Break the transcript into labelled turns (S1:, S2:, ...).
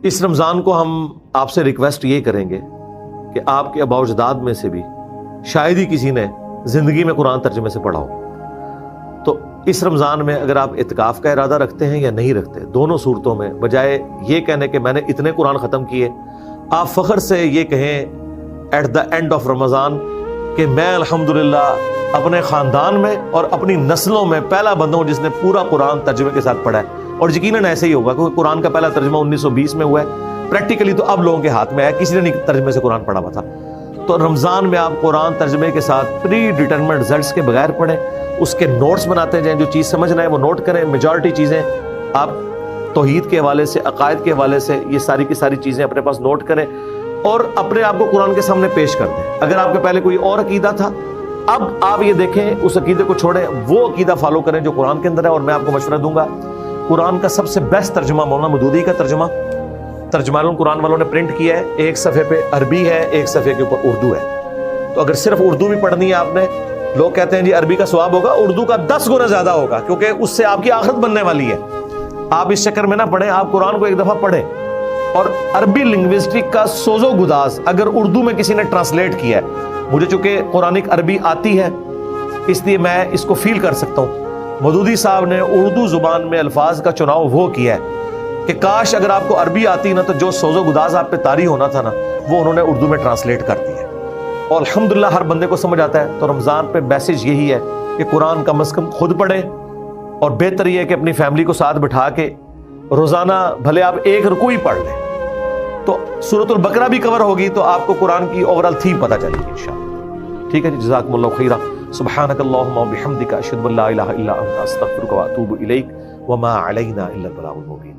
S1: اس رمضان کو ہم آپ سے ریکویسٹ یہ کریں گے کہ آپ کے آباء و اجداد میں سے بھی شاید ہی کسی نے زندگی میں قرآن ترجمے سے پڑھا ہو، تو اس رمضان میں اگر آپ اعتکاف کا ارادہ رکھتے ہیں یا نہیں رکھتے، دونوں صورتوں میں بجائے یہ کہنے کہ میں نے اتنے قرآن ختم کیے، آپ فخر سے یہ کہیں ایٹ دا اینڈ آف رمضان کہ میں الحمدللہ اپنے خاندان میں اور اپنی نسلوں میں پہلا بندہ ہوں جس نے پورا قرآن ترجمے کے ساتھ پڑھا ہے۔ اور یقیناً ایسے ہی ہوگا کیونکہ قرآن کا پہلا ترجمہ 1920 میں ہوا ہے، پریکٹیکلی تو اب لوگوں کے ہاتھ میں ہے، کسی نے نہیں ترجمے سے قرآن پڑھا ہوا تھا۔ تو رمضان میں آپ قرآن ترجمے کے ساتھ پری ڈیٹرمنٹ رزلٹس کے بغیر پڑھیں، اس کے نوٹس بناتے جائیں، جو چیز سمجھنا ہے وہ نوٹ کریں۔ میجورٹی چیزیں آپ توحید کے حوالے سے، عقائد کے حوالے سے، یہ ساری کی ساری چیزیں اپنے پاس نوٹ کریں اور اپنے آپ کو قرآن کے سامنے پیش کر دیں۔ اگر آپ کے پہلے کوئی اور عقیدہ تھا، اب آپ یہ دیکھیں اس عقیدے کو چھوڑیں، وہ عقیدہ فالو کریں جو قرآن کے اندر ہے۔ اور میں آپ کو مشورہ دوں گا، قرآن کا سب سے بیسٹ ترجمہ مولانا مودودی کا ترجمہ ترجمان القرآن والوں نے پرنٹ کیا ہے، ایک صفحے پہ عربی ہے، ایک صفحے کے اوپر اردو ہے۔ تو اگر صرف اردو بھی پڑھنی ہے آپ نے، لوگ کہتے ہیں جی عربی کا ثواب ہوگا، اردو کا 10 گنا زیادہ ہوگا، کیونکہ اس سے آپ کی آخرت بننے والی ہے۔ آپ اس چکر میں نہ پڑھیں، آپ قرآن کو ایک دفعہ پڑھیں۔ اور عربی لنگوسٹک کا سوز و گداز اگر اردو میں کسی نے ٹرانسلیٹ کیا ہے، مجھے چونکہ قرآنک عربی آتی ہے اس لیے میں اس کو فیل کر سکتا ہوں، مودودی صاحب نے اردو زبان میں الفاظ کا چناؤ وہ کیا ہے کہ کاش اگر آپ کو عربی آتی نا تو جو سوز و گداز آپ پہ طاری ہونا تھا نا، وہ انہوں نے اردو میں ٹرانسلیٹ کر دیا ہے، اور الحمدللہ ہر بندے کو سمجھ آتا ہے۔ تو رمضان پہ میسج یہی ہے کہ قرآن کم از کم خود پڑھیں، اور بہتر یہ ہے کہ اپنی فیملی کو ساتھ بٹھا کے روزانہ بھلے آپ ایک رکوع ہی پڑھ لیں، تو سورۃ البقرہ بھی کور ہوگی تو آپ کو قرآن کی اوورال تھیم پتہ چلے گی انشاءاللہ۔ ٹھیک ہے جی، جزاکم اللہ خیرا، سبحانک اللہم وبحمدک، اشہد ان لا الہ الا انت، استغفرک واتوب الیک، وما علینا الا البلاغ المبین۔